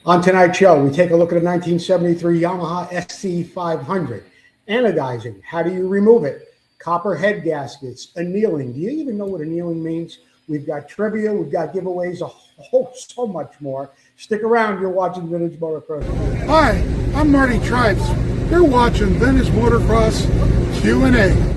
On tonight's show, we take a look at a 1973 Yamaha SC500. Anodizing, how do you remove it? Copper head gaskets, annealing. Do you even know what annealing means? We've got trivia, we've got giveaways, so much more. Stick around, you're watching Vintage Motocross. Hi, I'm Marty Tribes. You're watching Vintage Motocross Q&A.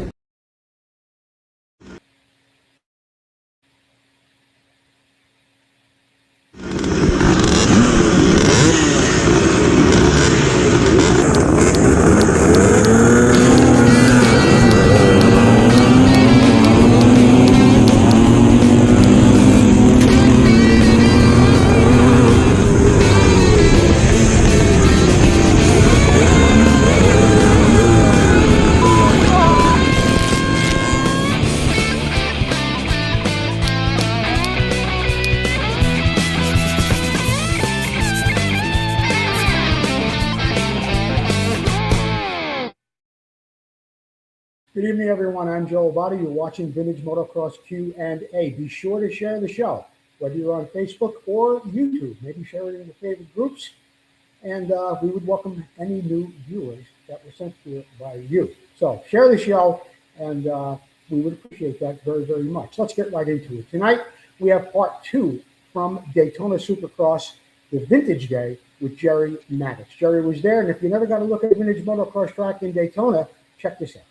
Good evening, everyone. I'm Joe Abbate. You're watching Vintage Motocross Q&A. Be sure to share the show, whether you're on Facebook or YouTube. Maybe share it in your favorite groups. And we would welcome any new viewers that were sent to it by you. So share the show, and we would appreciate that very, very much. Let's get right into it. Tonight, we have part 2 from Daytona Supercross, the Vintage Day, with Jerry Maddox. Jerry was there, and if you never got a look at a Vintage Motocross track in Daytona, check this out.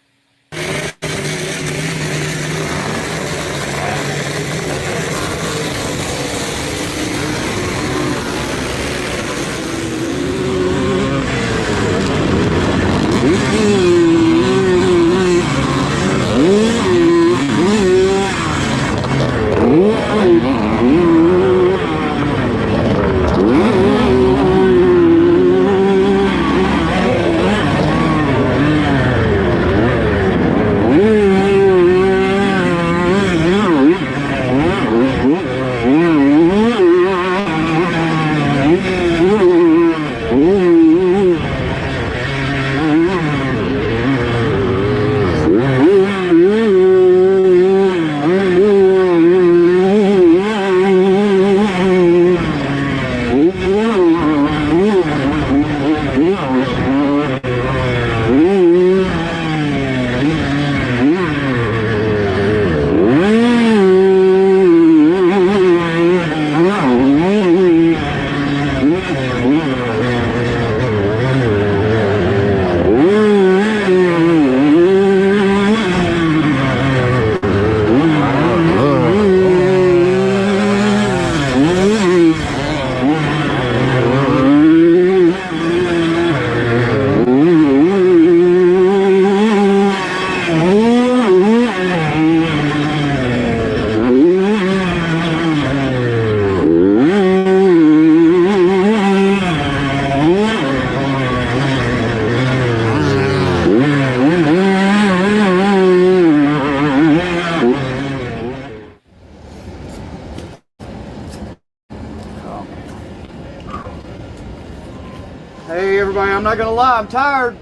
Hey everybody, I'm not gonna lie, I'm tired.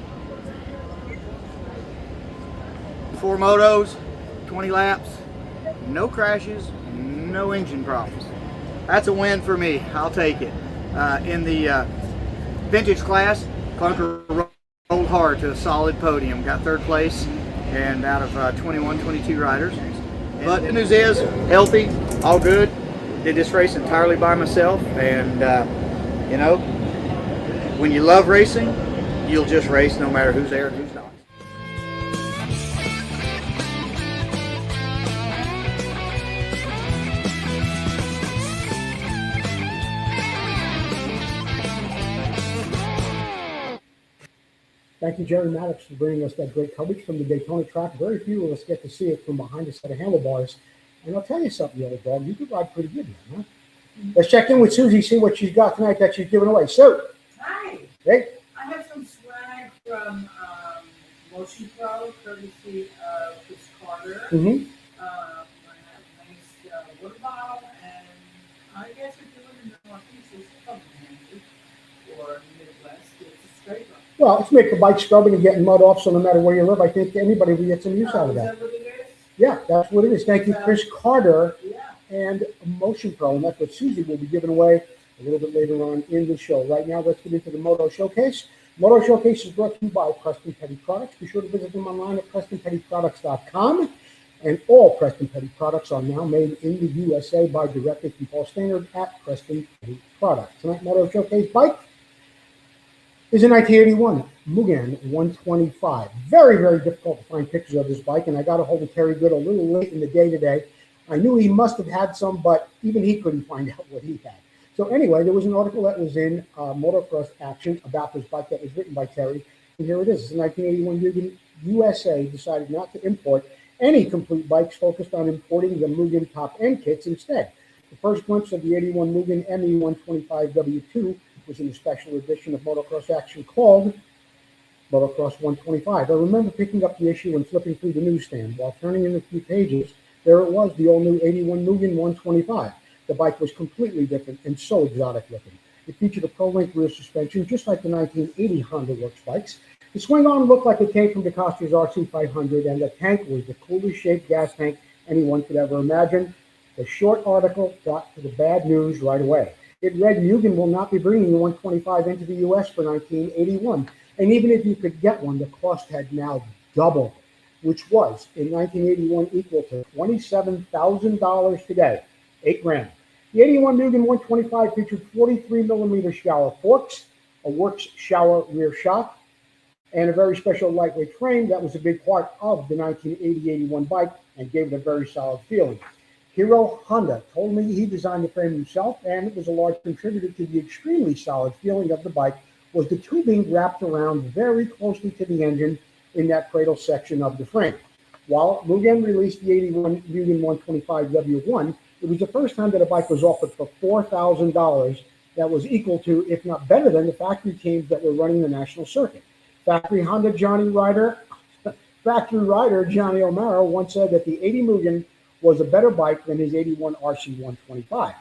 4 motos, 20 laps, no crashes, no engine problems. That's a win for me, I'll take it. In the vintage class, Clunker rolled hard to a solid podium, got 3rd place, and out of 21, 22 riders. But the news is, healthy, all good. Did this race entirely by myself, and you know, when you love racing, you'll just race no matter who's there and who's not. Thank you, Jerry Maddox, for bringing us that great coverage from the Daytona track. Very few of us get to see it from behind a set of handlebars. And I'll tell you something, yellow dog, you could ride pretty good now, huh? Let's check in with Susie, see what she's got tonight that she's giving away. Sue. Hi. Hey. I have some swag from Motion Pro, courtesy of Chris Carter. Mm-hmm. I have a nice water bottle, and I guess if you're living in the Northeast, it's probably handy. Or Midwest, it's a straight run. Well, it's made for bike scrubbing and getting mud off, so no matter where you live, I think anybody will get some use out of Is that. that what it is? Yeah, that's what it is. Thank you, Chris Carter Yeah. and Motion Pro, and that's what Susie will be giving away a little bit later on in the show. Right now, let's get into the Moto Showcase. Moto Showcase is brought to you by Preston Petty Products. Be sure to visit them online at PrestonPettyProducts.com. And all Preston Petty products are now made in the USA by directly from Paul Standard at Preston Petty Products. Tonight, Moto Showcase bike is a 1981 Mugen 125. Very, very difficult to find pictures of this bike, and I got a hold of Terry Good a little late in the day today. I knew he must have had some, but even he couldn't find out what he had. So anyway, there was an article that was in Motocross Action about this bike that was written by Terry, and here it is. It's a 1981 Mugen. USA decided not to import any complete bikes, focused on importing the Mugen top-end kits instead. The first glimpse of the 81 Mugen ME125W2 was in a special edition of Motocross Action called Motocross 125. I remember picking up the issue and flipping through the newsstand. While turning in a few pages, there it was, the all-new 81 Mugen 125. The bike was completely different and so exotic looking. It featured a pro-link rear suspension, just like the 1980 Honda Works bikes. The swing arm looked like it came from DeCoster's RC500, and the tank was the coolest shaped gas tank anyone could ever imagine. The short article got to the bad news right away. It read Mugen will not be bringing the 125 into the U.S. for 1981. And even if you could get one, the cost had now doubled, which was in 1981 equal to $27,000 today, $8,000. The 81 Mugen 125 featured 43 millimeter shower forks, a Works shower rear shock, and a very special lightweight frame that was a big part of the 1980-81 bike and gave it a very solid feeling. Hiro Honda told me he designed the frame himself, and it was a large contributor to the extremely solid feeling of the bike was the tubing wrapped around very closely to the engine in that cradle section of the frame. While Mugen released the 81 Mugen 125W1, it was the first time that a bike was offered for $4,000 that was equal to, if not better than, the factory teams that were running the national circuit. Factory rider Johnny O'Mara once said that the 80 Mugen was a better bike than his 81 RC 125.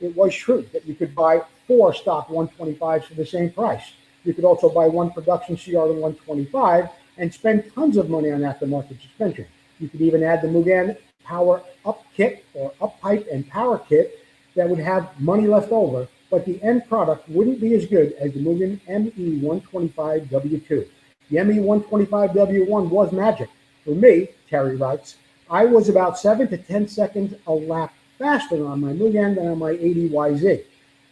It was true that you could buy 4 stock 125s for the same price. You could also buy 1 production CR 125 and spend tons of money on aftermarket suspension. You could even add the Mugen Power Up Kit or Up Pipe and Power Kit that would have money left over, but the end product wouldn't be as good as the Mugen ME125W2. The ME125W1 was magic. For me, Terry writes, I was about 7 to 10 seconds a lap faster on my Mugen than on my 80 YZ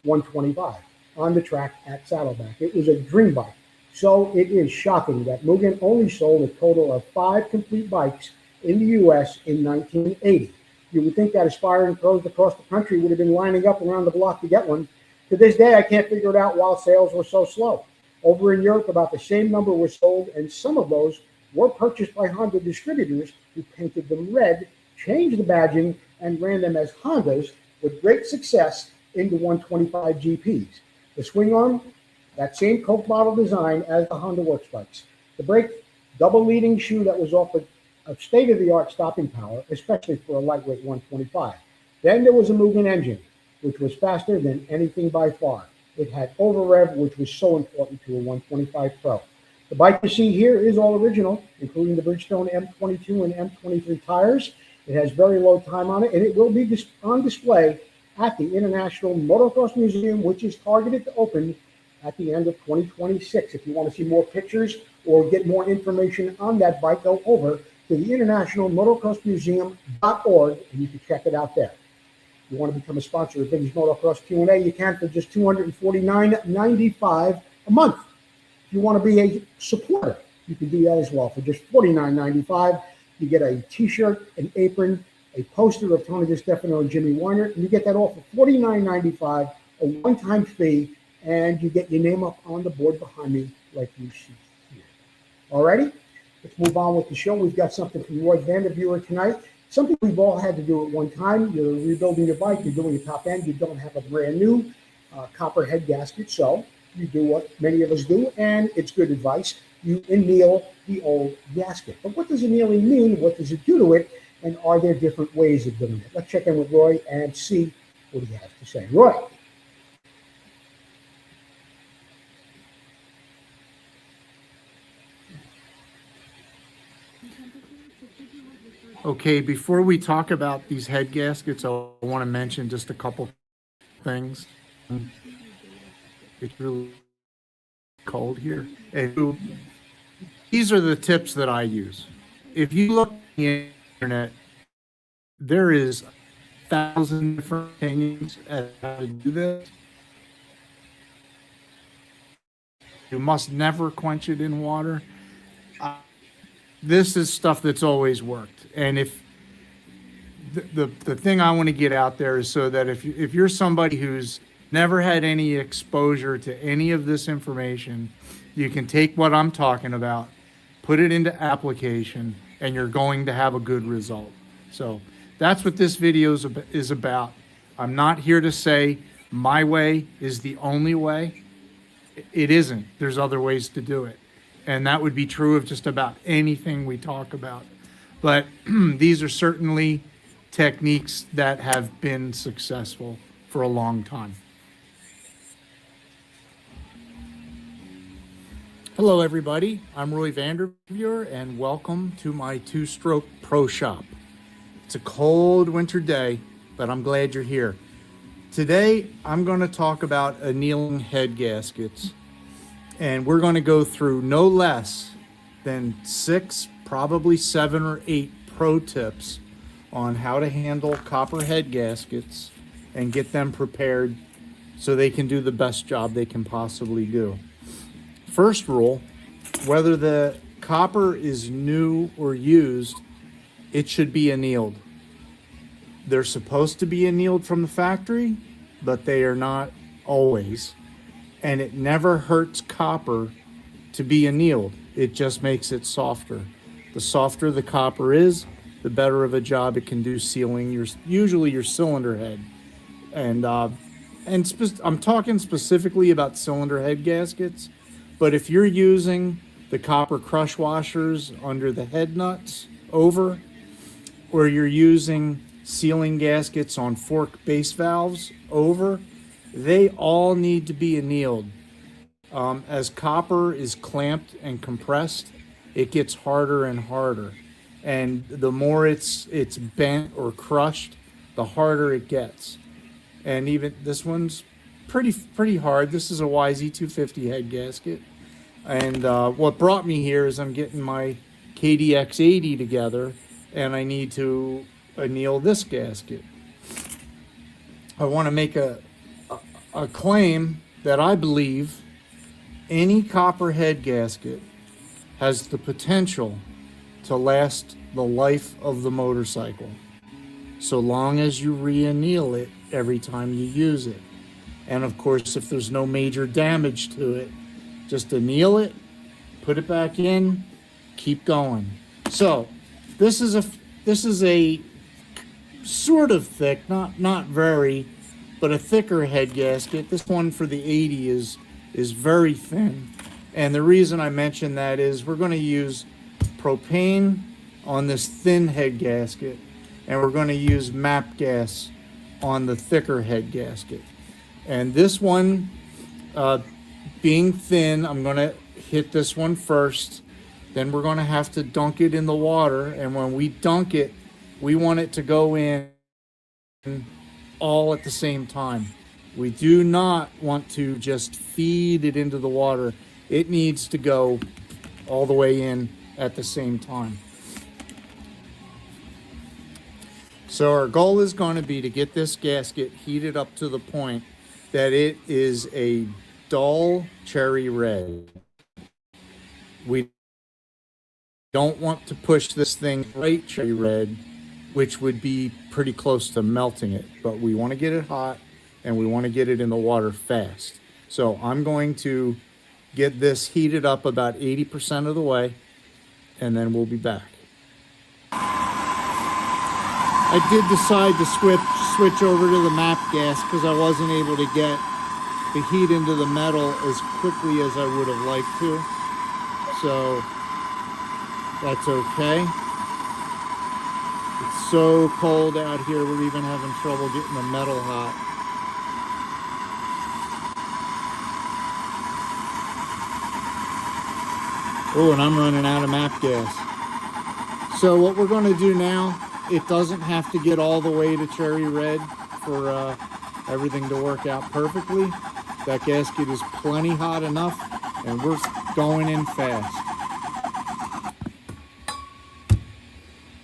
125 on the track at Saddleback. It was a dream bike. So it is shocking that Mugen only sold a total of 5 complete bikes in the U.S. in 1980. You would think that aspiring pros across the country would have been lining up around the block to get one. To this day, I can't figure it out why sales were so slow. Over in Europe, about the same number were sold, and some of those were purchased by Honda distributors who painted them red, changed the badging, and ran them as Hondas with great success in the 125 GPs. The swing arm, that same Coke model design as the Honda Works bikes. The brake, double leading shoe that was offered a state-of-the-art stopping power, especially for a lightweight 125. Then there was a Mugen engine, which was faster than anything by far. It had over rev, which was so important to a 125 Pro. The bike you see here is all original, including the Bridgestone M22 and M23 tires. It has very low time on it, and it will be on display at the International Motocross Museum, which is targeted to open at the end of 2026. If you want to see more pictures or get more information on that bike, go over to the International Motocross Museum.org, and you can check it out there. If you want to become a sponsor of Vintage Motocross Q&A, you can for just $249.95 a month. If you want to be a supporter, you can do that as well. For just $49.95, you get a T-shirt, an apron, a poster of Tony DiStefano and Jimmy Weiner, and you get that all for $49.95, a one-time fee, and you get your name up on the board behind me like you see here. Alrighty, let's move on with the show. We've got something from Roy Vanderviewer tonight. Something we've all had to do at one time. You're rebuilding your bike, you're doing a top end, you don't have a brand new copper head gasket, so you do what many of us do, and it's good advice. You anneal the old gasket. But what does annealing mean? What does it do to it? And are there different ways of doing it? Let's check in with Roy and see what he has to say. Roy. Okay, before we talk about these head gaskets, I want to mention just a couple things. It's really cold here. And these are the tips that I use. If you look on the internet, there is 1,000 different opinions as to how to do this. You must never quench it in water. This is stuff that's always worked. And if the thing I want to get out there is so that if you're somebody who's never had any exposure to any of this information, you can take what I'm talking about, put it into application, and you're going to have a good result. So that's what this video is about. I'm not here to say my way is the only way. It isn't. There's other ways to do it. And that would be true of just about anything we talk about. But these are certainly techniques that have been successful for a long time. Hello, everybody. I'm Roy Vanderveer, and welcome to my two-stroke pro shop. It's a cold winter day, but I'm glad you're here. Today, I'm going to talk about annealing head gaskets, and we're going to go through no less than 6, probably 7 or 8 pro tips on how to handle copper head gaskets and get them prepared so they can do the best job they can possibly do. First rule, whether the copper is new or used, it should be annealed. They're supposed to be annealed from the factory, but they are not always. And it never hurts copper to be annealed. It just makes it softer. The softer the copper is, the better of a job it can do sealing usually your cylinder head. And I'm talking specifically about cylinder head gaskets, but if you're using the copper crush washers under the head nuts over, or you're using sealing gaskets on fork base valves over, they all need to be annealed. As copper is clamped and compressed, it gets harder and harder. And the more it's bent or crushed, the harder it gets. And even this one's pretty hard. This is a YZ250 head gasket. And what brought me here is I'm getting my KDX80 together, and I need to anneal this gasket. I want to make a claim that I believe any copper head gasket has the potential to last the life of the motorcycle, so long as you re-anneal it every time you use it. And of course, if there's no major damage to it, just anneal it, put it back in, keep going. So this is a sort of thick, not very, but a thicker head gasket. This one for the 80 is very thin. And the reason I mention that is we're going to use propane on this thin head gasket, and we're going to use MAP gas on the thicker head gasket. And this one, being thin, I'm going to hit this one first. Then we're going to have to dunk it in the water. And when we dunk it, we want it to go in all at the same time. We do not want to just feed it into the water. It needs to go all the way in at the same time. So our goal is going to be to get this gasket heated up to the point that it is a dull cherry red. We don't want to push this thing bright cherry red, which would be pretty close to melting it, but we want to get it hot and we want to get it in the water fast. So I'm going to get this heated up about 80% of the way, and then we'll be back. I did decide to switch over to the MAP gas because I wasn't able to get the heat into the metal as quickly as I would have liked to. So that's okay. It's so cold out here, we're even having trouble getting the metal hot. Oh, and I'm running out of MAP gas. So what we're going to do now, it doesn't have to get all the way to cherry red for everything to work out perfectly. That gasket is plenty hot enough, and we're going in fast.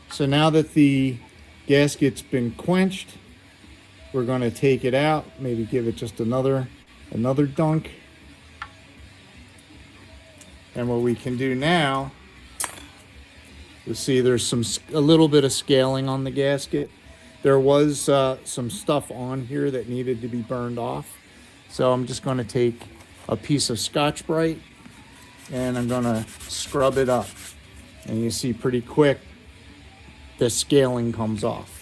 So now that the gasket's been quenched, we're going to take it out, maybe give it just another dunk. And what we can do now, you'll see there's a little bit of scaling on the gasket. There was some stuff on here that needed to be burned off. So I'm just going to take a piece of Scotch-Brite and I'm going to scrub it up. And you see pretty quick the scaling comes off.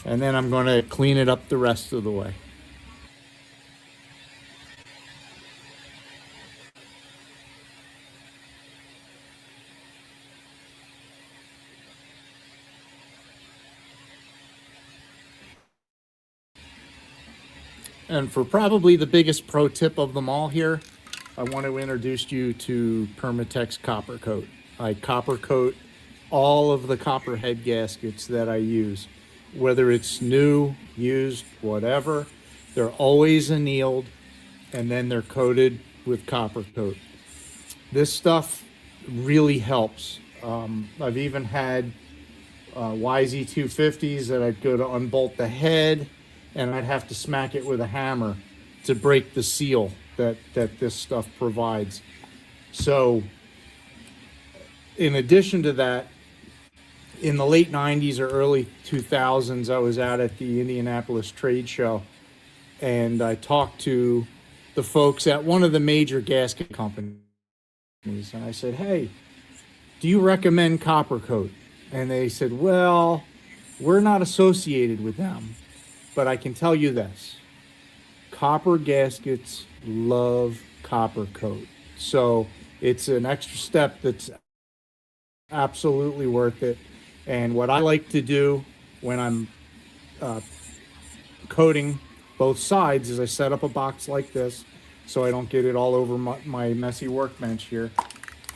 And then I'm going to clean it up the rest of the way. And for probably the biggest pro tip of them all here, I want to introduce you to Permatex Copper Coat. I copper coat all of the copper head gaskets that I use. Whether it's new, used, whatever, they're always annealed and then they're coated with copper coat. This stuff really helps. I've even had YZ250s that I'd go to unbolt the head and I'd have to smack it with a hammer to break the seal that this stuff provides. So in addition to that, in the late 90s or early 2000s, I was out at the Indianapolis trade show and I talked to the folks at one of the major gasket companies. And I said, hey, do you recommend copper coat? And they said, well, we're not associated with them, but I can tell you this. Copper gaskets love copper coat. So it's an extra step that's absolutely worth it. And what I like to do when I'm coating both sides is I set up a box like this so I don't get it all over my messy workbench here.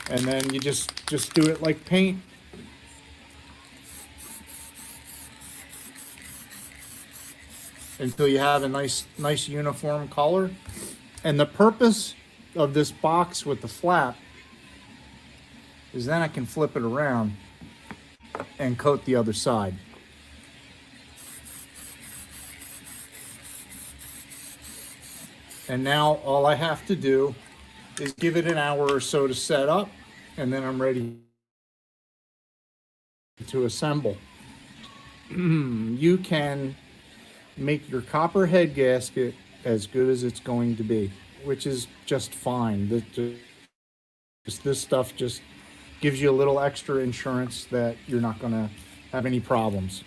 And then you just do it like paint. Until you have a nice uniform color. And the purpose of this box with the flap is then I can flip it around and coat the other side. And now all I have to do is give it an hour or so to set up, and then I'm ready to assemble. You can make your copper head gasket as good as it's going to be, which is just fine. This stuff just gives you a little extra insurance that you're not going to have any problems.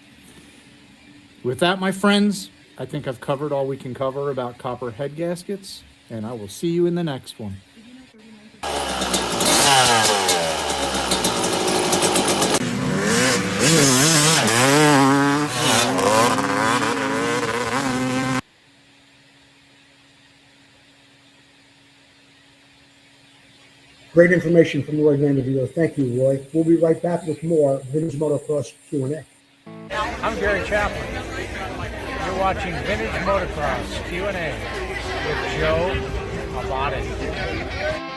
With that, my friends, I think I've covered all we can cover about copper head gaskets, and I will see you in the next one. Great information from Roy Vanderveer. Thank you, Roy. We'll be right back with more Vintage Motocross Q&A. I'm Gary Chaplin. You're watching Vintage Motocross Q&A with Joe Abbate.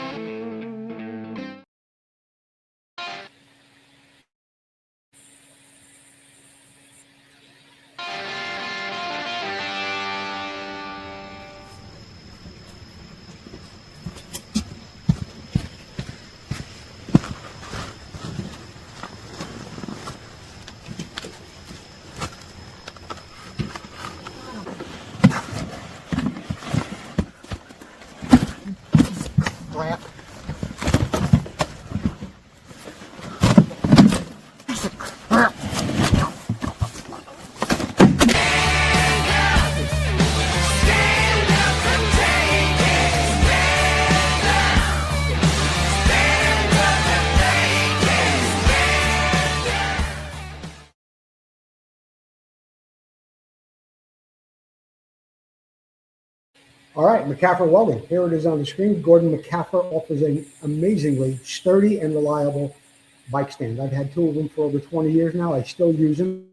Crap. All right, McCaffer Welding. Here it is on the screen. Gordon McCaffer offers an amazingly sturdy and reliable bike stands. I've had 2 of them for over 20 years now. I still use them.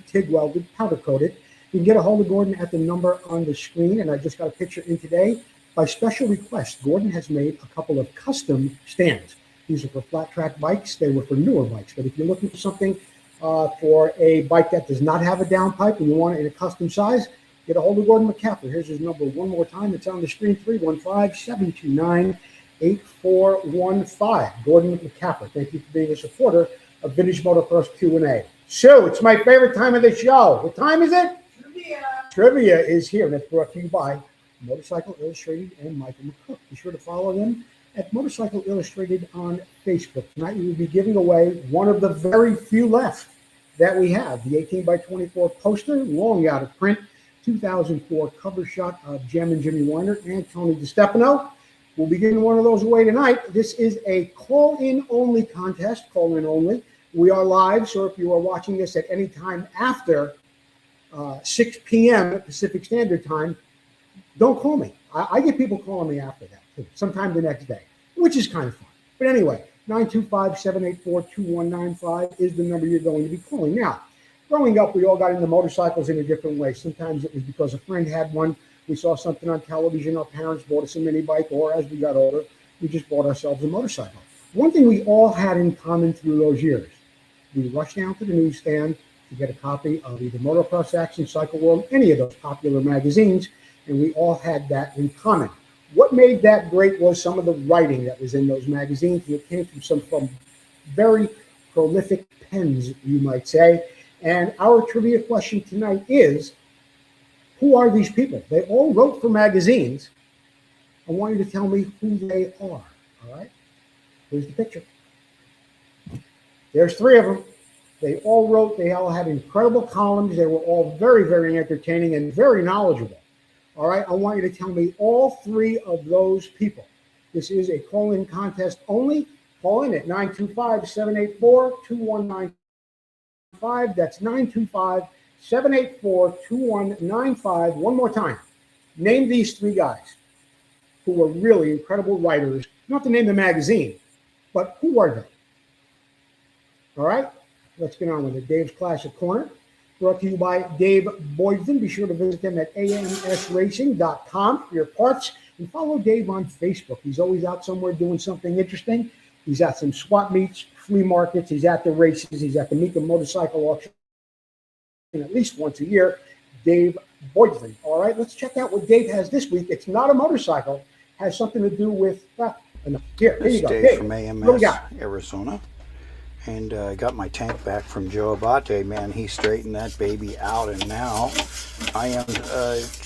TIG welded, powder coated. You can get a hold of Gordon at the number on the screen, and I just got a picture in today. By special request, Gordon has made a couple of custom stands. These are for flat track bikes. They were for newer bikes, but if you're looking for something for a bike that does not have a downpipe and you want it in a custom size, get a hold of Gordon McCaffrey. Here's his number one more time. It's on the screen, 315-729-8415. Gordon McCaffrey. Thank you for being a supporter of Vintage Motocross Q&A. So it's my favorite time of the show. What time is it? Trivia. Trivia is here, and it's brought to you by Motorcycle Illustrated and Michael McCook. Be sure to follow them at Motorcycle Illustrated on Facebook. Tonight we will be giving away one of the very few left that we have, the 18x24 poster, long out of print, 2004 cover shot of Gem and Jimmy Weiner and Tony DiStefano. We'll be giving one of those away tonight. This is a call-in only contest, call-in only. We are live, so if you are watching this at any time after 6 p.m. Pacific Standard Time, don't call me. I get people calling me after that, too, sometime the next day, which is kind of fun. But anyway, 925-784-2195 is the number you're going to be calling. Now, growing up, we all got into motorcycles in a different way. Sometimes it was because a friend had one. We saw something on television. Our parents bought us a mini bike, or as we got older, we just bought ourselves a motorcycle. One thing we all had in common through those years, we rushed down to the newsstand to get a copy of either Motocross Action, Cycle World, any of those popular magazines, and we all had that in common. What made that great was some of the writing that was in those magazines. It came from very prolific pens, you might say. And our trivia question tonight is, who are these people? They all wrote for magazines. I want you to tell me who they are, all right? Here's the picture. There's 3 of them. They all wrote. They all had incredible columns. They were all very, very entertaining and very knowledgeable. All right, I want you to tell me all 3 of those people. This is a call-in contest only. Call in at 925-784-2195. That's 925-784-2195. One more time. Name these 3 guys who were really incredible writers. Not to name the magazine, but who are they? All right, let's get on with it. Dave's Classic Corner, brought to you by Dave Boydston. Be sure to visit them at amsracing.com for your parts, and follow Dave on Facebook. He's always out somewhere doing something interesting. He's at some swap meets, flea markets. He's at the races. He's at the Mika motorcycle auction at least once a year. Dave Boydston. All right, let's check out what Dave has this week. It's not a motorcycle. Has something to do with, here you go. Dave from AMS, Arizona. And I got my tank back from Joe Abbate. Man, he straightened that baby out, and now I am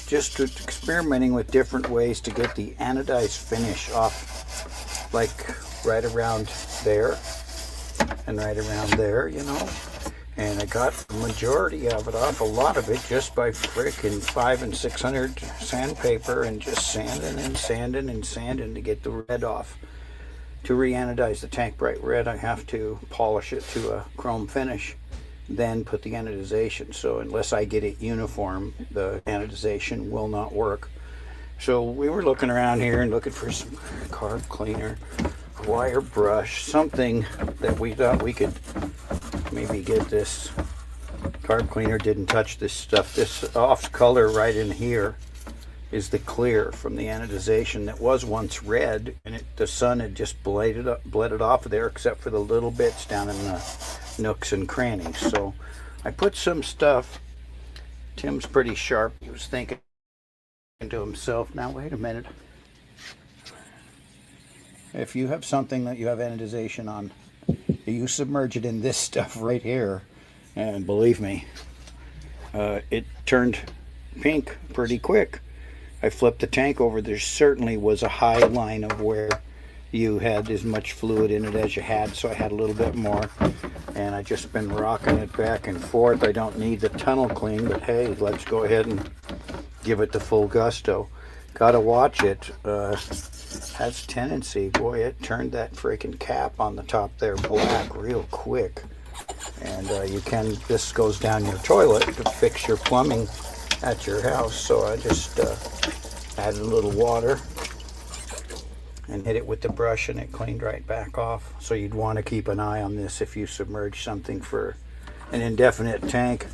just experimenting with different ways to get the anodized finish off, like right around there and right around there, you know. And I got the majority of it off, a lot of it, just by frickin' 500 and 600 sandpaper and just sanding and sanding and sanding to get the red off. To re-anodize the tank bright red, I have to polish it to a chrome finish, then put the anodization. So unless I get it uniform, the anodization will not work. So we were looking around here and looking for some carb cleaner, wire brush, something that we thought we could maybe get this. Carb cleaner didn't touch this stuff. This off color right in here is the clear from the anodization that was once red, and the sun had just bled it off of there, except for the little bits down in the nooks and crannies. So I put some stuff. Tim's pretty sharp. He was thinking to himself, now wait a minute. If you have something that you have anodization on, you submerge it in this stuff right here, and believe me, it turned pink pretty quick. I flipped the tank over. There certainly was a high line of where you had as much fluid in it as you had, so I had a little bit more, and I just been rocking it back and forth. I don't need the tunnel clean, but hey, let's go ahead and give it the full gusto. Gotta watch it. Has tendency, boy, it turned that freaking cap on the top there black real quick. And this goes down your toilet to fix your plumbing at your house. So I just added a little water and hit it with the brush, and it cleaned right back off. So you'd want to keep an eye on this if you submerge something for an indefinite tank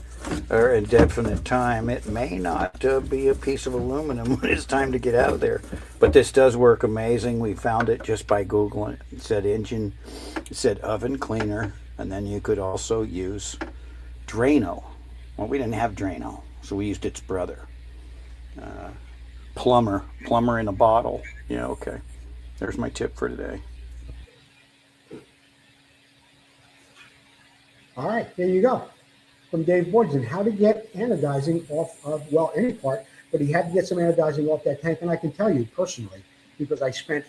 or indefinite time. It may not be a piece of aluminum when it's time to get out of there. But this does work amazing. We found it just by Googling it. It said engine, it said oven cleaner, and then you could also use Drano. Well, we didn't have Drano, so we used its brother. Plumber in a bottle. Yeah, okay. There's my tip for today. All right, there you go. From Dave Boydson, how to get anodizing off of, well, any part, but he had to get some anodizing off that tank. And I can tell you personally, because I spent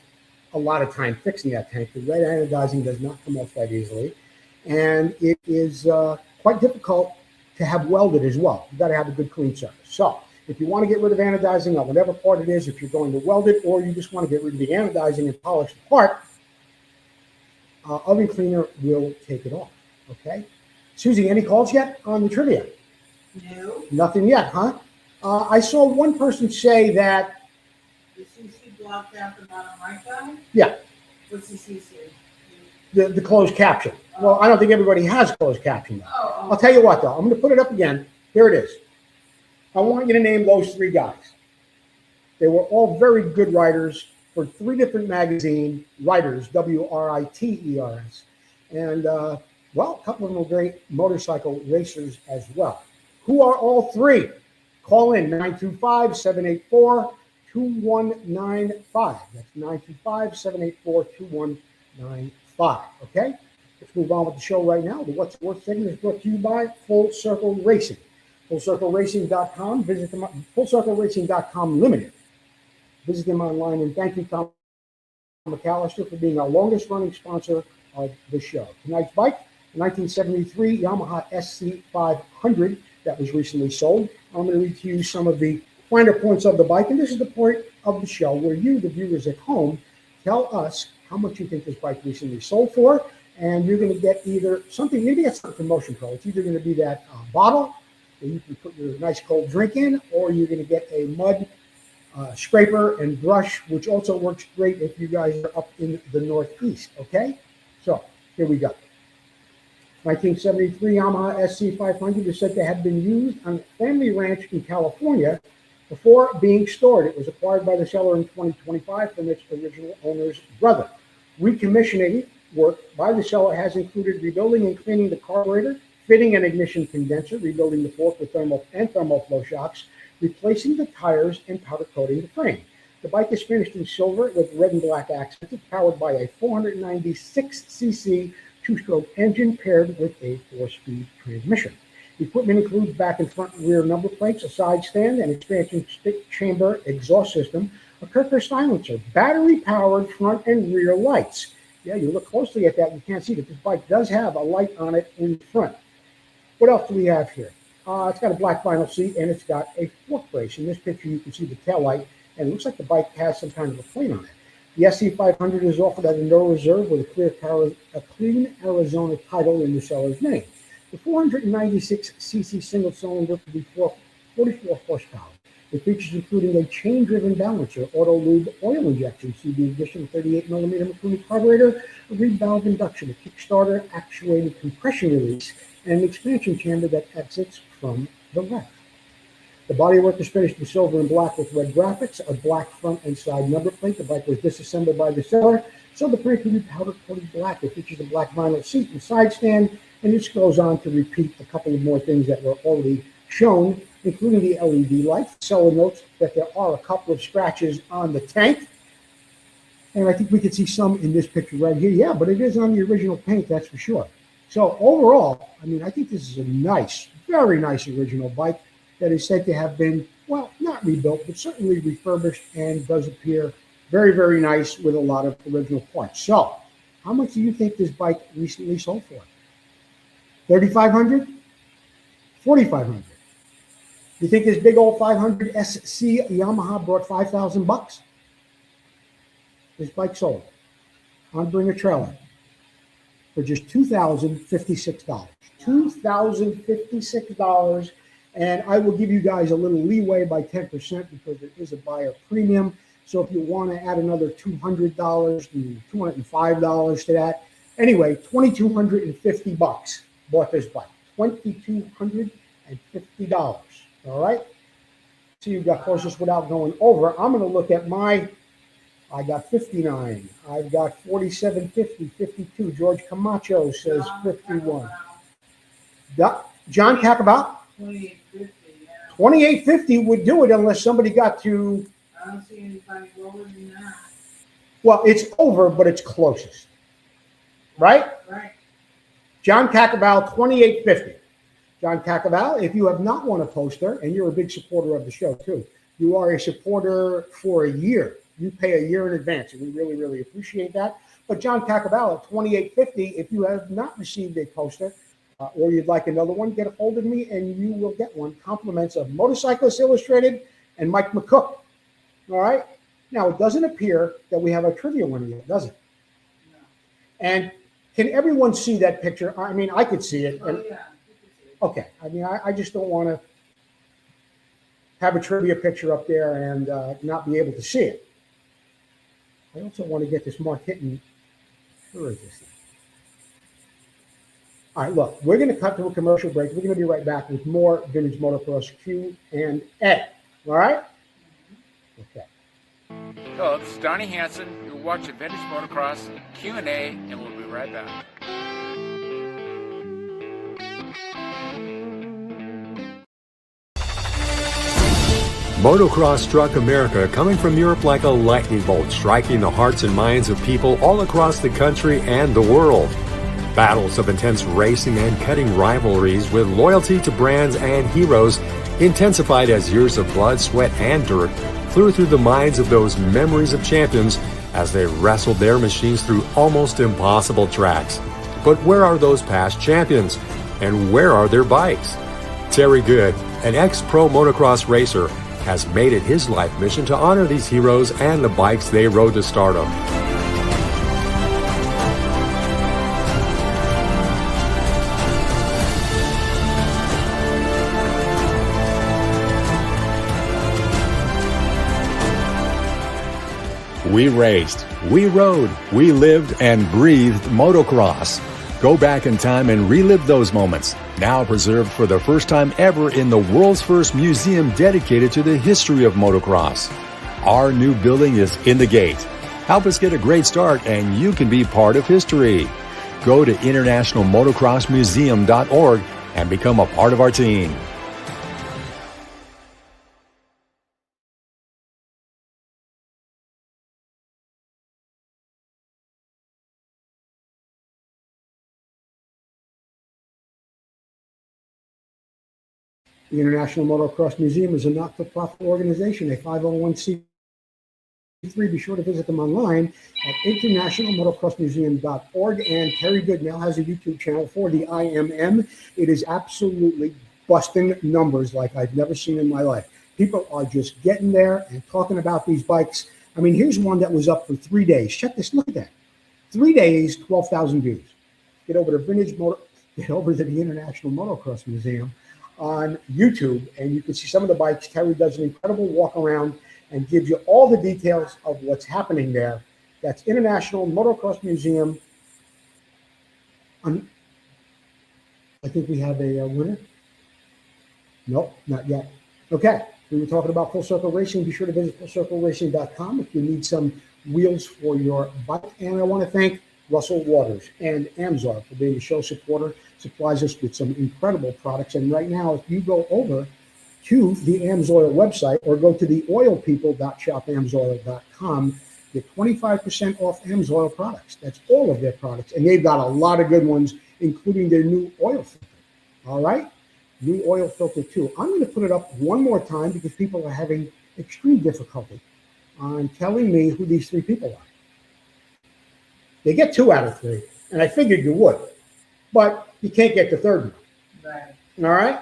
a lot of time fixing that tank, the red anodizing does not come off that easily. And it is quite difficult to have welded as well. You've got to have a good clean surface. So if you want to get rid of anodizing on whatever part it is, if you're going to weld it, or you just want to get rid of the anodizing and polish the part, oven cleaner will take it off, okay? Susie, any calls yet on the trivia? No, Nothing yet, huh? I saw one person say that, the CC blocked out the bottom right side? yeah, What's the CC? the closed caption. Well, I don't think everybody has closed caption. Oh, I'll tell you what, though. I'm going to put it up again. Here it is. I want you to name those three guys. They were all very good writers for three different magazine writers, WRITERS. And, well, a couple of them were great motorcycle racers as well. Who are all three? Call in 925-784-2195. That's 925-784-2195. Okay? Let's move on with the show right now. The What's It Worth segment is brought to you by Full Circle Racing. FullCircleRacing.com. Visit them at FullCircleRacing.com Limited. Visit them online, and thank you, Tom McAllister, for being our longest running sponsor of the show. Tonight's bike, the 1973 Yamaha SC500 that was recently sold. I'm going to read to you some of the finer points of the bike, and this is the point of the show where you, the viewers at home, tell us how much you think this bike recently sold for, and you're going to get either something, maybe it's something from Motion Pro. It's either going to be that bottle that you can put your nice cold drink in, or you're going to get a mud scraper and brush, which also works great if you guys are up in the Northeast, okay? So, here we go. 1973 Yamaha SC500 is said to have been used on a family ranch in California before being stored. It was acquired by the seller in 2025 from its original owner's brother. Recommissioning work by the seller has included rebuilding and cleaning the carburetor, fitting an ignition condenser, rebuilding the fork with thermal flow shocks, replacing the tires, and powder coating the frame. The bike is finished in silver with red and black accents. It's powered by a 496cc two-stroke engine paired with a 4-speed transmission. The equipment includes back and front and rear number plates, a side stand, an expansion chamber exhaust system, a Kirker silencer, battery-powered front and rear lights. Yeah, you look closely at that, you can't see that this bike does have a light on it in front. What else do we have here? It's got a black vinyl seat, and it's got a fork brace. In this picture, you can see the tail light, and it looks like the bike has some kind of a plate on it. The SC500 is offered at a no reserve with a clean Arizona title in the seller's name. The 496cc single cylinder will be 44 horsepower. With features including a chain-driven balancer, auto lube oil injection, CD addition 38mm Mikuni carburetor, a reed valve induction, a Kickstarter actuated compression release, and an expansion chamber that exits from the left. The bodywork is finished in silver and black with red graphics, a black front and side number plate. The bike was disassembled by the seller, so the frame can be powder coated black. It features a black vinyl seat and side stand, and this goes on to repeat a couple of more things that were already shown, including the LED lights. The seller notes that there are a couple of scratches on the tank, and I think we can see some in this picture right here. Yeah, but it is on the original paint, that's for sure. So overall, I mean, I think this is a nice, very nice original bike that is said to have been, well, not rebuilt, but certainly refurbished, and does appear very, very nice with a lot of original parts. So, how much do you think this bike recently sold for? $3,500? $4,500? You think this big old 500 SC Yamaha brought $5,000? This bike sold on Bring a Trailer for just $2,056. $2,056. And I will give you guys a little leeway by 10% because it is a buyer premium. So if you want to add another $200 and $205 to that, anyway, $2,250 bought this bike. $2,250. All right. So you got closest without going over. I'm going to look at I got 59. I've got 47.50, 52. George Camacho says 51. John Cacabal? 28.50, yeah. 28.50 would do it unless somebody got to. I don't see anybody lower than that. Well, it's over, but it's closest. Right? Right. John Cacabal, 28.50. John Cacabal, if you have not won a poster, and you're a big supporter of the show too, you are a supporter for a year. You pay a year in advance, and we really, really appreciate that. But John Cacabal at $28.50, if you have not received a poster or you'd like another one, get a hold of me and you will get one. Compliments of Motorcyclist Illustrated and Mike McCook. All right? Now, it doesn't appear that we have a trivia winner yet, does it? No. And can everyone see that picture? I mean, I could see it. Oh, And, yeah. You can see it. okay. I mean, I just don't want to have a trivia picture up there and not be able to see it. I also want to get this Mark Hinton. Where is this thing? All right, look, we're going to cut to a commercial break. We're going to be right back with more Vintage Motocross Q&A. All right? Okay. Hello, this is Donnie Hansen. You're watching Vintage Motocross Q&A, and we'll be right back. Motocross struck America, coming from Europe like a lightning bolt, striking the hearts and minds of people all across the country and the world. Battles of intense racing and cutting rivalries with loyalty to brands and heroes intensified as years of blood, sweat, and dirt flew through the minds of those memories of champions as they wrestled their machines through almost impossible tracks. But where are those past champions? And where are their bikes? Terry Good, an ex-pro motocross racer, has made it his life mission to honor these heroes and the bikes they rode to stardom. We raced, we rode, we lived and breathed motocross. Go back in time and relive those moments, now preserved for the first time ever in the world's first museum dedicated to the history of motocross. Our new building is in the gate. Help us get a great start and you can be part of history. Go to internationalmotocrossmuseum.org and become a part of our team. The International Motocross Museum is a not-for-profit organization, a 501c3. Be sure to visit them online at internationalmotocrossmuseum.org. And Terry Good now has a YouTube channel for the IMM. It is absolutely busting numbers like I've never seen in my life. People are just getting there and talking about these bikes. I mean, here's one that was up for 3 days. Check this. Look at that. 3 days, 12,000 views. Get over to get over to the International Motocross Museum on YouTube, and you can see some of the bikes. Terry does an incredible walk around and gives you all the details of what's happening there. That's International Motocross Museum. I think we have a winner. Nope, not yet. Okay, we were talking about Full Circle Racing. Be sure to visit fullcircleracing.com if you need some wheels for your bike. And I want to thank Russell Waters and Amzar for being a show supporter. Supplies us with some incredible products. And right now, if you go over to the AMSOIL website or go to the oilpeople.shopamsoil.com, get 25% off AMSOIL products. That's all of their products. And they've got a lot of good ones, including their new oil filter. All right? New oil filter, too. I'm going to put it up one more time because people are having extreme difficulty on telling me who these three people are. They get 2 out of 3, and I figured you would. But you can't get the third one. Right. All right?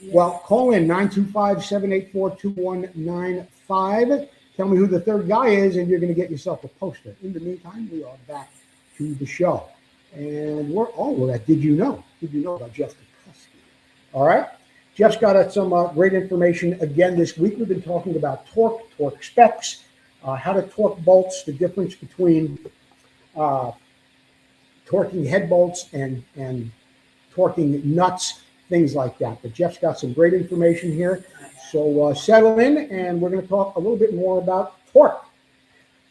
Well, call in 925-784-2195. Tell me who the third guy is, and you're going to get yourself a poster. In the meantime, we are back to the show. And we're at Did You Know? Did you know about Jeff Kukuski? All right? Jeff's got some great information again this week. We've been talking about torque specs, how to torque bolts, the difference between torquing head bolts and torquing nuts, things like that. But Jeff's got some great information here. So settle in, and we're going to talk a little bit more about torque.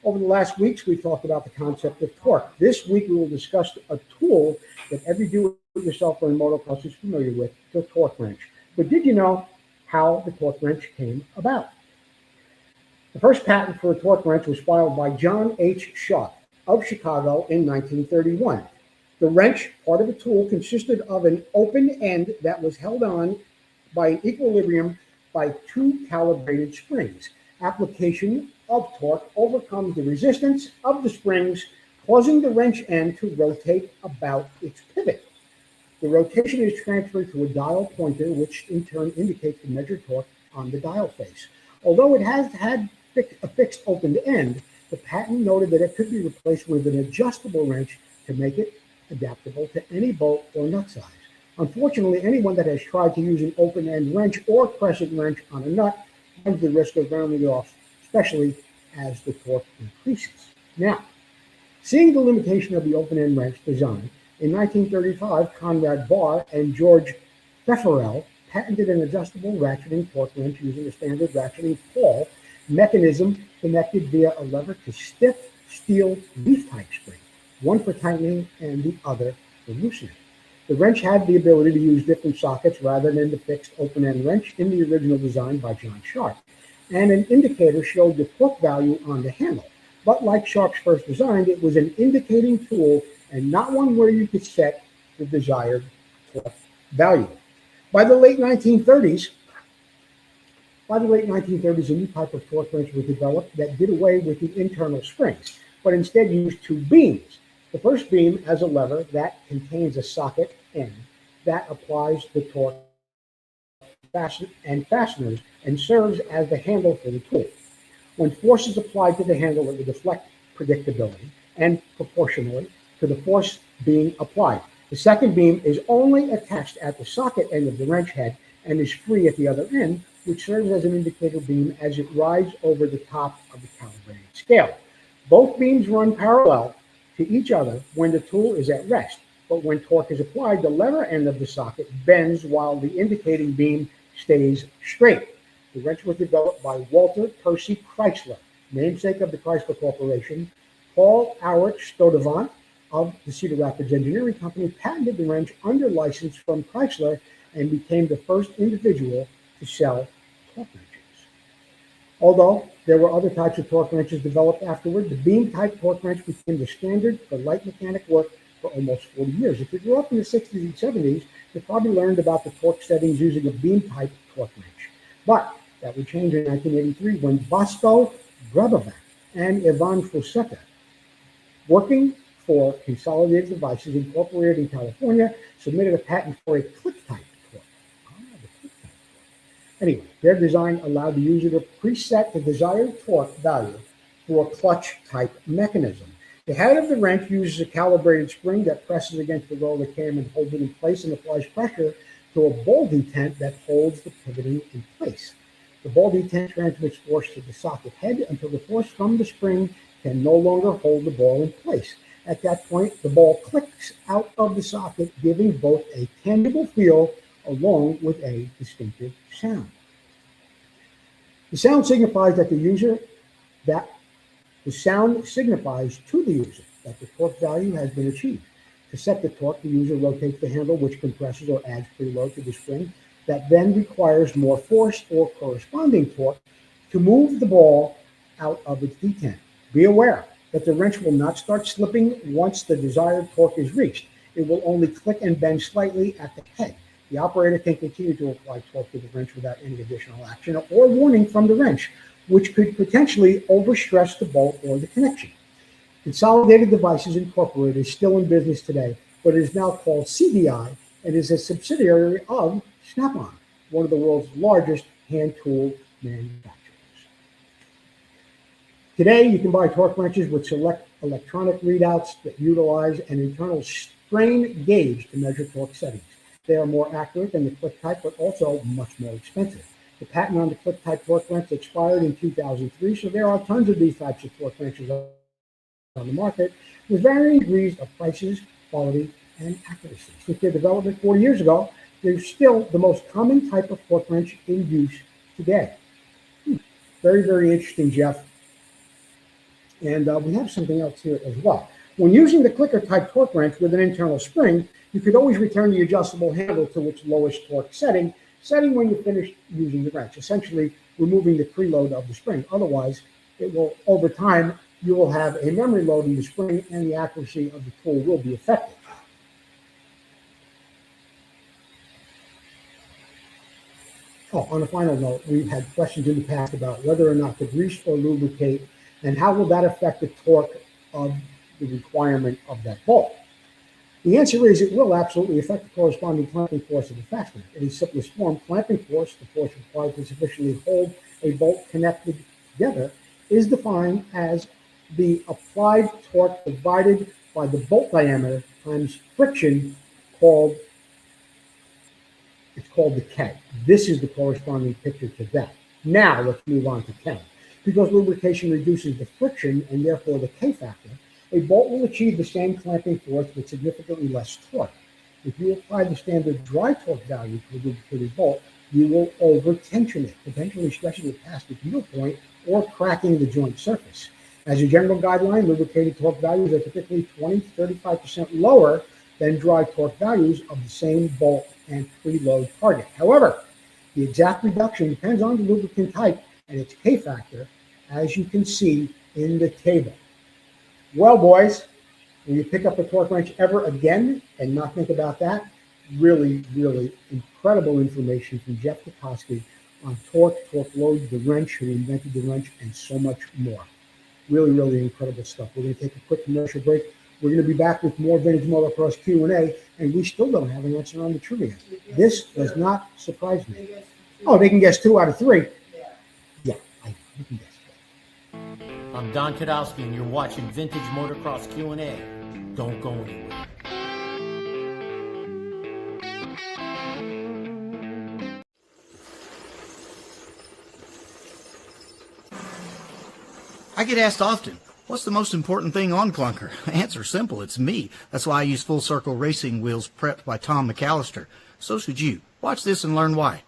Over the last weeks, we've talked about the concept of torque. This week, we will discuss a tool that every do-it-yourselfer in motocross is familiar with, the torque wrench. But did you know how the torque wrench came about? The first patent for a torque wrench was filed by John H. Sharp of Chicago in 1931. The wrench, part of a tool, consisted of an open end that was held on by an equilibrium by two calibrated springs. Application of torque overcomes the resistance of the springs, causing the wrench end to rotate about its pivot. The rotation is transferred to a dial pointer, which in turn indicates the measured torque on the dial face. Although it has had a fixed open end, the patent noted that it could be replaced with an adjustable wrench to make it adaptable to any bolt or nut size. Unfortunately, anyone that has tried to use an open-end wrench or crescent wrench on a nut runs the risk of rounding it off, especially as the torque increases. Now, seeing the limitation of the open-end wrench design, in 1935, Conrad Barr and George Pfefferell patented an adjustable ratcheting torque wrench using a standard ratcheting pawl mechanism connected via a lever to stiff steel leaf-type spring, one for tightening and the other for loosening. The wrench had the ability to use different sockets rather than the fixed open-end wrench in the original design by John Sharp, and an indicator showed the torque value on the handle. But like Sharp's first design, it was an indicating tool and not one where you could set the desired torque value. By the late 1930s, a new type of torque wrench was developed that did away with the internal springs, but instead used two beams. The first beam has a lever that contains a socket end that applies the torque and fasteners and serves as the handle for the tool. When force is applied to the handle, it will deflect predictably and proportionally to the force being applied. The second beam is only attached at the socket end of the wrench head and is free at the other end, which serves as an indicator beam as it rides over the top of the calibrated scale. Both beams run parallel to each other when the tool is at rest, but when torque is applied, the lever end of the socket bends while the indicating beam stays straight. The wrench was developed by Walter Percy Chrysler, namesake of the Chrysler Corporation. Paul Aurich Stodevant of the Cedar Rapids Engineering Company patented the wrench under license from Chrysler and became the first individual to sell torque wrenches. Although there were other types of torque wrenches developed afterward, the beam-type torque wrench became the standard for light mechanic work for almost 40 years. If you grew up in the 60s and 70s, you probably learned about the torque settings using a beam-type torque wrench. But that would change in 1983 when Bosco Grabovac and Ivan Fosetta, working for Consolidated Devices Incorporated in California, submitted a patent for a click-type torque. Anyway, their design allowed the user to preset the desired torque value for a clutch-type mechanism. The head of the wrench uses a calibrated spring that presses against the roller cam and holds it in place and applies pressure to a ball detent that holds the pivoting in place. The ball detent transmits force to the socket head until the force from the spring can no longer hold the ball in place. At that point, the ball clicks out of the socket, giving both a tangible feel along with a distinctive sound. The sound signifies to the user that the torque value has been achieved. To set the torque, the user rotates the handle, which compresses or adds preload to the spring. That then requires more force or corresponding torque to move the ball out of its detent. Be aware that the wrench will not start slipping once the desired torque is reached. It will only click and bend slightly at the head. The operator can continue to apply torque to the wrench without any additional action or warning from the wrench, which could potentially overstress the bolt or the connection. Consolidated Devices Incorporated is still in business today, but it is now called CDI and is a subsidiary of Snap-on, one of the world's largest hand tool manufacturers. Today, you can buy torque wrenches with select electronic readouts that utilize an internal strain gauge to measure torque settings. They are more accurate than the click type, but also much more expensive. The patent on the click-type torque wrench expired in 2003, so there are tons of these types of torque wrenches on the market with varying degrees of prices, quality, and accuracy. Since their development 4 years ago, they're still the most common type of torque wrench in use today. Very, very interesting, Jeff. And we have something else here as well. When using the clicker-type torque wrench with an internal spring, you could always return the adjustable handle to its lowest torque setting when you finish using the wrench, essentially removing the preload of the spring. Otherwise, it will, over time, you will have a memory load in the spring and the accuracy of the tool will be affected. Oh, on a final note, we've had questions in the past about whether or not to grease or lubricate, and how will that affect the torque of the requirement of that bolt. The answer is it will absolutely affect the corresponding clamping force of the fastener. In its simplest form, clamping force, the force required to sufficiently hold a bolt connected together, is defined as the applied torque divided by the bolt diameter times friction, it's called the K. This is the corresponding picture to that. Now let's move on to K. Because lubrication reduces the friction and therefore the K factor, a bolt will achieve the same clamping force with significantly less torque. If you apply the standard dry torque value to a lubricated bolt, you will over-tension it, potentially stretching it past its middle point or cracking the joint surface. As a general guideline, lubricated torque values are typically 20 to 35% lower than dry torque values of the same bolt and preload target. However, the exact reduction depends on the lubricant type and its K factor, as you can see in the table. Well, boys, will you pick up a torque wrench ever again and not think about that? Really, really incredible information from Jeff Kokoski on torque load, the wrench, who invented the wrench, and so much more. Really, really incredible stuff. We're going to take a quick commercial break. We're going to be back with more Vintage Motocross Q&A, and we still don't have an answer on the trivia. This does not surprise me. Oh, they can guess 2 out of 3. Yeah, you can guess. I'm Don Kadowski, and you're watching Vintage Motocross Q&A. Don't go anywhere. I get asked often, what's the most important thing on Clunker? Answer simple, it's me. That's why I use Full Circle Racing wheels prepped by Tom McAllister. So should you. Watch this and learn why.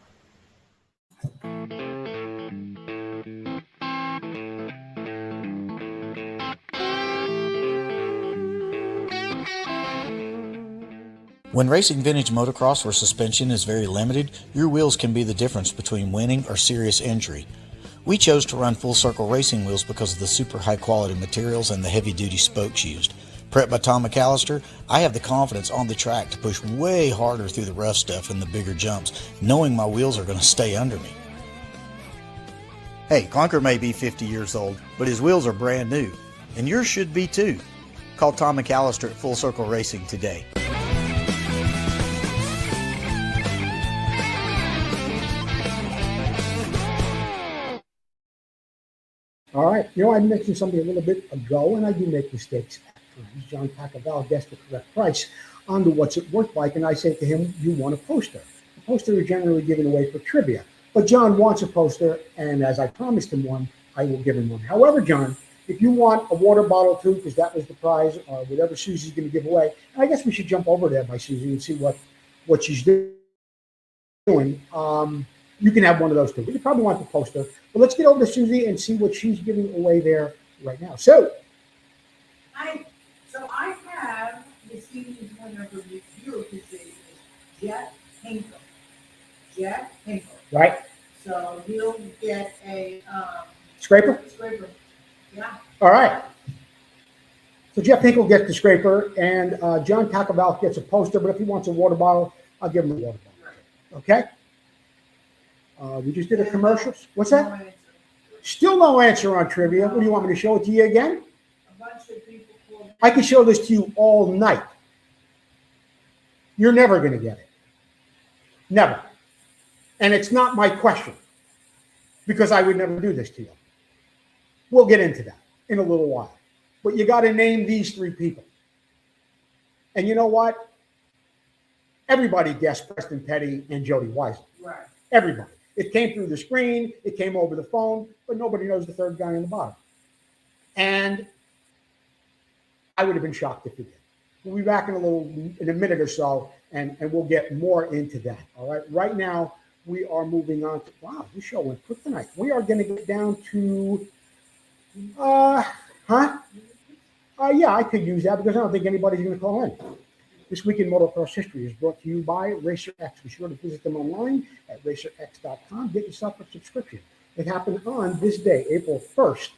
When racing vintage motocross where suspension is very limited, your wheels can be the difference between winning or serious injury. We chose to run Full Circle Racing wheels because of the super high quality materials and the heavy duty spokes used. Prepped by Tom McAllister, I have the confidence on the track to push way harder through the rough stuff and the bigger jumps, knowing my wheels are going to stay under me. Hey, Clunker may be 50 years old, but his wheels are brand new, and yours should be too. Call Tom McAllister at Full Circle Racing today. All right. I mentioned something a little bit ago, and I do make mistakes at times. John Tacaval guessed the correct price on the What's It Worth bike, and I say to him, you want a poster. A poster is generally given away for trivia. But John wants a poster, and as I promised him one, I will give him one. However, John, if you want a water bottle too, because that was the prize, or whatever Susie's going to give away, and I guess we should jump over there by Susie and see what she's doing. You can have one of those too, but you probably want the poster. But let's get over to Susie and see what she's giving away there right now. So I have the season's winner for this year, his name is Jeff Hinkle. Jeff Hinkle. Right. So he'll get a Scraper? Scraper. Yeah. All right. So Jeff Hinkle gets the scraper, and John Tacaval gets a poster, but if he wants a water bottle, I'll give him a water bottle. Okay? We just did a commercial. What's No that? answer. Still no answer on trivia. What do you want me to show it to you again? A bunch of people called. I can show this to you all night. You're never going to get it. Never. And it's not my question, because I would never do this to you. We'll get into that in a little while. But you got to name these 3 people. And you know what? Everybody guessed Preston Petty and Jody Weisel. Right. Everybody. It came through the screen, it came over the phone, but nobody knows the third guy on the bottom. And I would have been shocked if it did. We'll be back in a minute or so, and we'll get more into that. All right. Right now, we are moving on to, wow, this show went quick tonight. We are going to get down to, yeah, I could use that because I don't think anybody's going to call in. This Week in Motocross History is brought to you by RacerX. Be sure to visit them online at racerx.com. Get yourself a subscription. It happened on this day, April 1st,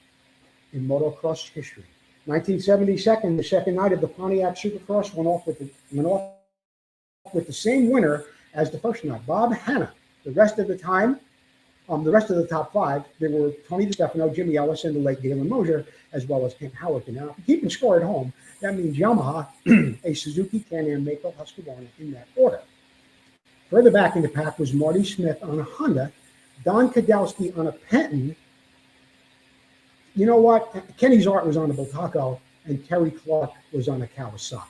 in motocross history. 1972, the second night of the Pontiac Supercross went off with the same winner as the first night, Bob Hanna. The rest of the time, the rest of the top five, there were Tony DiStefano, Jimmy Ellis, and the late Galen Mosier, as well as Kent Howerton. Now, if you keep score at home, that means Yamaha, a Suzuki, Can-Am, Mako, Husqvarna in that order. Further back in the pack was Marty Smith on a Honda, Don Kadowski on a Penton. You know what? Kenny Zart was on a Bultaco, and Terry Clark was on a Kawasaki.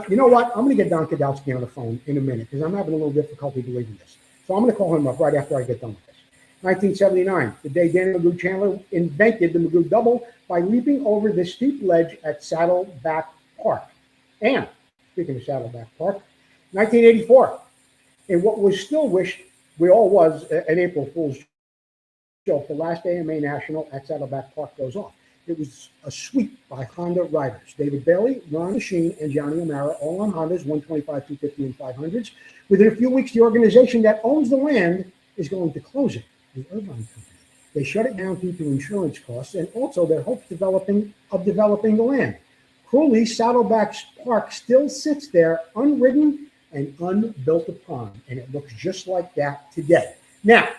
You know what? I'm going to get Don Kadowski on the phone in a minute because I'm having a little difficulty believing this. So I'm going to call him up right after I get done with this. 1979, the day Danny Magoo Chandler invented the Magoo double by leaping over this steep ledge at Saddleback Park. And speaking of Saddleback Park, 1984, in what was still wished we all was an April Fool's joke, the last AMA National at Saddleback Park goes off. It was a sweep by Honda riders. David Bailey, Ron Machine, and Johnny O'Mara, all on Hondas, 125, 250, and 500s. Within a few weeks, the organization that owns the land is going to close it, the Irvine Company. They shut it down due to insurance costs and also their hopes developing the land. Cruelly, Saddleback Park still sits there unridden and unbuilt upon, and it looks just like that today. Now,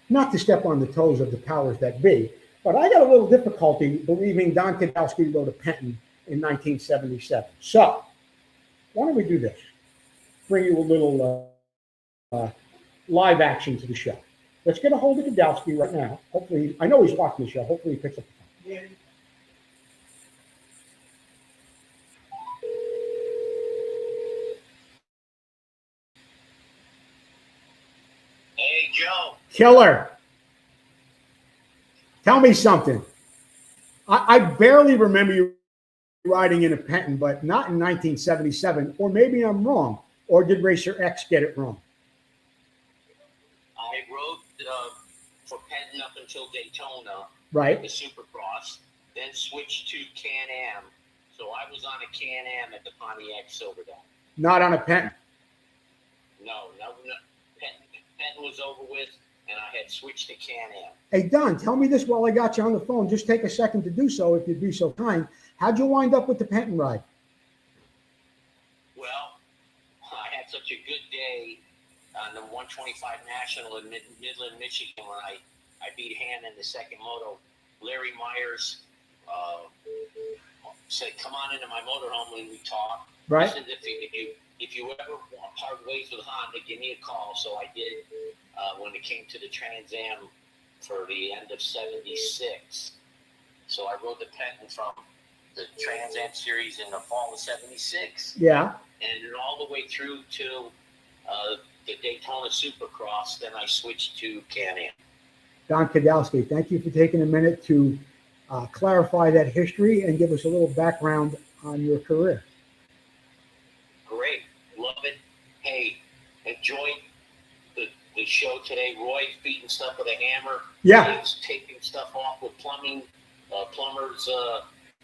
not to step on the toes of the powers that be, but I got a little difficulty believing Don Kadowski rode a Penton in 1977. So, why don't we do this? Bring you a little live action to the show. Let's get a hold of Kadowski right now. Hopefully, I know he's watching the show. Hopefully, he picks up the phone. Yeah. Hey, Joe. Killer. Tell me something. I barely remember you riding in a Penton, but not in 1977. Or maybe I'm wrong. Or did Racer X get it wrong? I rode for Penton up until Daytona, Right. the Supercross, then switched to Can-Am. So I was on a Can-Am at the Pontiac Silverdome. Not on a Penton. No. Penton was over with, and I had switched to Can-Am. Hey, Don, tell me this while I got you on the phone. Just take a second to do so, if you'd be so kind. How'd you wind up with the Penton ride? Well, I had such a good day on the 125 National in Midland, Michigan, when I beat Han in the second moto. Larry Myers said, "Come on into my motorhome when we talk." Right. He said, if you ever want to part ways with Honda, give me a call. So I did when it came to the Trans Am for the end of '76. So I rode the Penton from the Trans Am Series in the fall of '76. Yeah. And then all the way through to the Daytona Supercross. Then I switched to Can-Am. Don Kadowski, thank you for taking a minute to clarify that history and give us a little background on your career. Great. Love it. Hey, enjoyed the show today. Roy beating stuff with a hammer. Yeah. He's taking stuff off with plumbers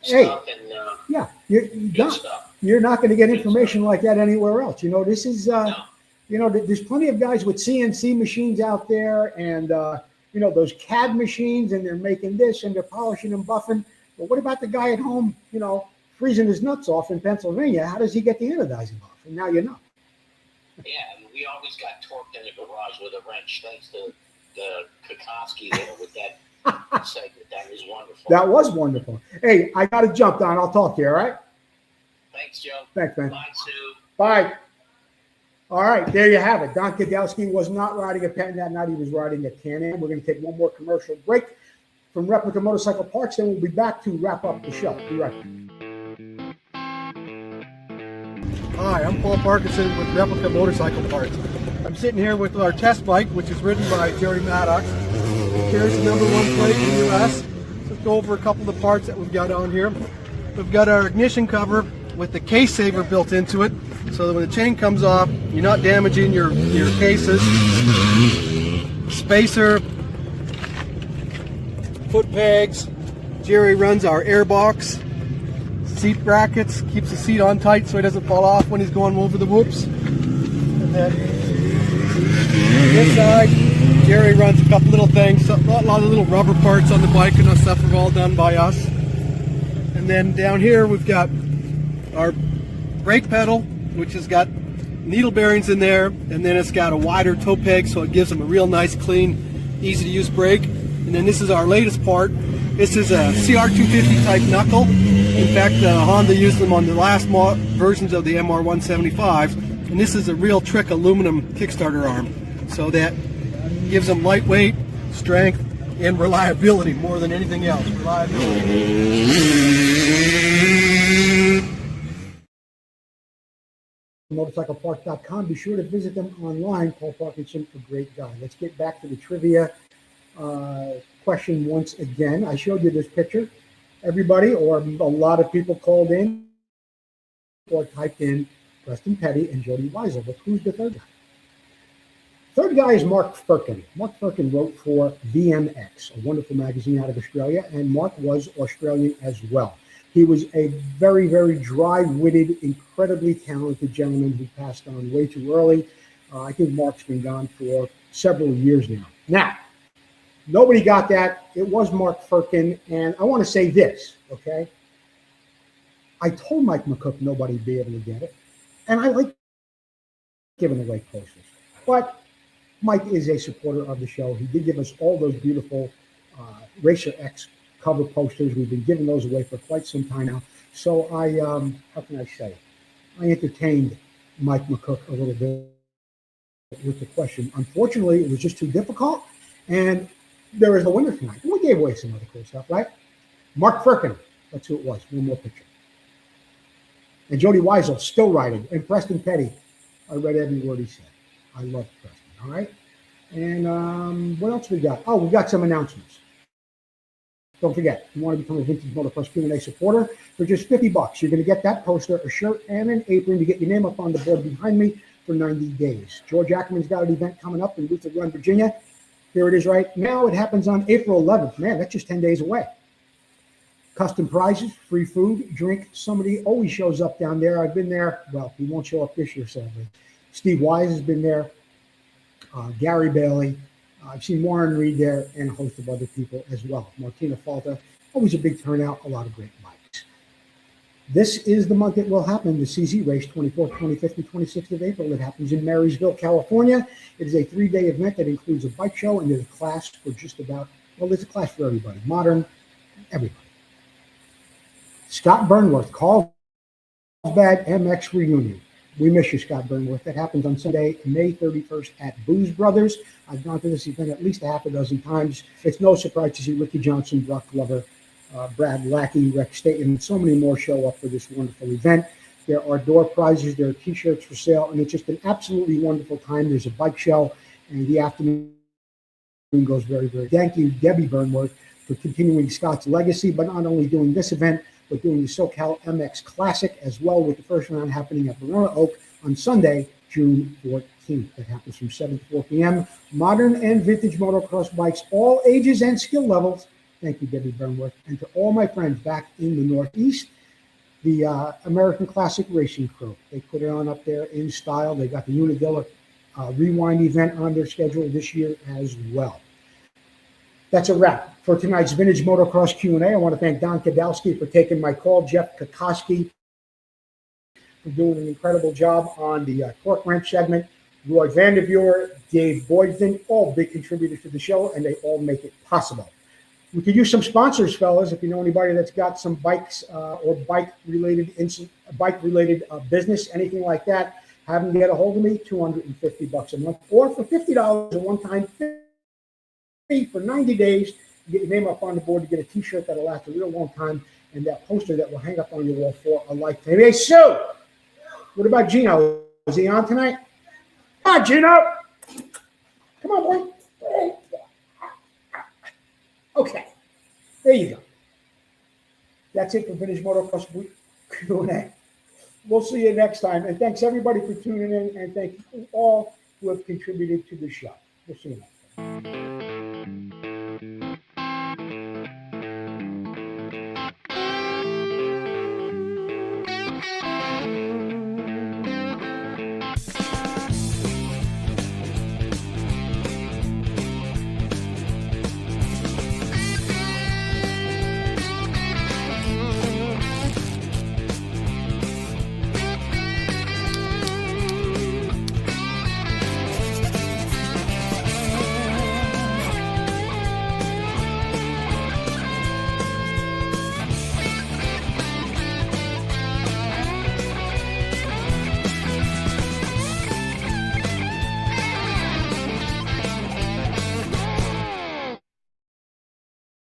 Hey. stuff and Yeah, good stuff. you're not going to get information like that anywhere else. You know, this is, No. you know, there's plenty of guys with CNC machines out there and, you know, those CAD machines, and they're making this and they're polishing and buffing. But what about the guy at home, you know, freezing his nuts off in Pennsylvania? How does he get the anodizing off? And now you know. Yeah, and we always got torqued in the garage with a wrench, thanks to the Kokoski there with that segment. That was wonderful. That was wonderful. Hey, I got to jump, Don. I'll talk to you, all right? Thanks, Joe. Thanks, man. Bye, Sue. Bye. All right, there you have it. Don Kadowski was not riding a Penton that night. He was riding a Can-Am. We're going to take one more commercial break from Replica Motorcycle Parts, then we'll be back to wrap up the show. Be right back. Hi, I'm Paul Parkinson with Replica Motorcycle Parts. I'm sitting here with our test bike, which is ridden by Jerry Maddox. Here's the #1 plate in the US. Let's go over a couple of the parts that we've got on here. We've got our ignition cover with the case saver built into it, so that when the chain comes off, you're not damaging your cases. Spacer, foot pegs. Jerry runs our air box. Seat brackets, keeps the seat on tight so he doesn't fall off when he's going over the whoops. And then on this side, Jerry runs a couple little things, a lot of little rubber parts on the bike and that stuff are all done by us. And then down here we've got our brake pedal, which has got needle bearings in there, and then it's got a wider toe peg so it gives them a real nice, clean, easy to use brake. And then this is our latest part. This is a CR250 type knuckle. In fact, Honda used them on the last versions of the MR175s, and this is a real trick aluminum Kickstarter arm. So that gives them lightweight, strength, and reliability more than anything else. Reliability. motorcycleparts.com. Be sure to visit them online. Paul Parkinson, a great guy. Let's get back to the trivia question once again. I showed you this picture. Everybody, or a lot of people, called in or typed in Preston Petty and Jody Weisel. But who's the third guy? Third guy is Mark Firkin. Mark Firkin wrote for VMX, a wonderful magazine out of Australia, and Mark was Australian as well. He was a very, very dry-witted, incredibly talented gentleman who passed on way too early. I think Mark's been gone for several years now. Now, nobody got that. It was Mark Firkin, and I want to say this, okay? I told Mike McCook nobody would be able to get it, and I like giving away posters. But Mike is a supporter of the show. He did give us all those beautiful Racer X cover posters. We've been giving those away for quite some time now. So how can I say? I entertained Mike McCook a little bit with the question. Unfortunately, it was just too difficult, and there is a winner tonight. We gave away some other cool stuff, right? Mark Firkin, that's who it was. One more picture. And Jody Weisel, still writing. And Preston Petty, I read every word he said. I love Preston, all right? And what else we got? Oh, we got some announcements. Don't forget, if you want to become a Vintage Motocross Q&A supporter, for just $50, you're going to get that poster, a shirt, and an apron to get your name up on the board behind me for 90 days. George Ackerman's got an event coming up in Luther Run, Virginia. Here it is right now. It happens on April 11th. Man, that's just 10 days away. Custom prizes, free food, drink. Somebody always shows up down there. I've been there. Well, he won't show up this year, sadly. Steve Wise has been there. Gary Bailey. I've seen Warren Reed there and a host of other people as well. Martina Falta, always a big turnout, a lot of great bikes. This is the month it will happen, the CZ race, 24th, 25th, and 26th of April. It happens in Marysville, California. It is a 3-day event that includes a bike show, and there's a class for just about, well, there's a class for everybody, modern, everybody. Scott Burnworth, Carlsbad MX reunion. We miss you, Scott Burnworth. That happens on Sunday, May 31st at Booze Brothers. I've gone to this event at least a half a dozen times. It's no surprise to see Ricky Johnson, Brock Glover, Brad Lackey, Rex Staten, and so many more show up for this wonderful event. There are door prizes, there are T-shirts for sale, and it's just an absolutely wonderful time. There's a bike show, and the afternoon goes very, very. Thank you, Debbie Burnworth, for continuing Scott's legacy, but not only doing this event, but doing the SoCal MX Classic as well, with the first round happening at Verona Oak on Sunday, June 14th. That happens from 7 to 4 p.m. Modern and vintage motocross bikes, all ages and skill levels. Thank you, Debbie Burnworth. And to all my friends back in the Northeast, the American Classic Racing Crew. They put it on up there in style. They got the Unadilla Rewind event on their schedule this year as well. That's a wrap for tonight's Vintage Motocross Q&A. I want to thank Don Kadowski for taking my call, Jeff Kokoski for doing an incredible job on the torque wrench segment, Roy Vanderveer, Dave Boydson, all big contributors to the show, and they all make it possible. We could use some sponsors, fellas. If you know anybody that's got some bikes or bike-related business, anything like that, have them get a hold of me, $250 a month, or for $50 a one-time fee for 90 days, you get your name up on the board to get a T-shirt that'll last a real long time, and that poster that will hang up on your wall for a lifetime. Hey, Sue, what about Gino? Is he on tonight? on, Gino. Come on, boy. Okay. There you go. That's it for Vintage Motocross Q&A. We'll see you next time. And thanks everybody for tuning in. And thank you all who have contributed to the show. We'll see you next time.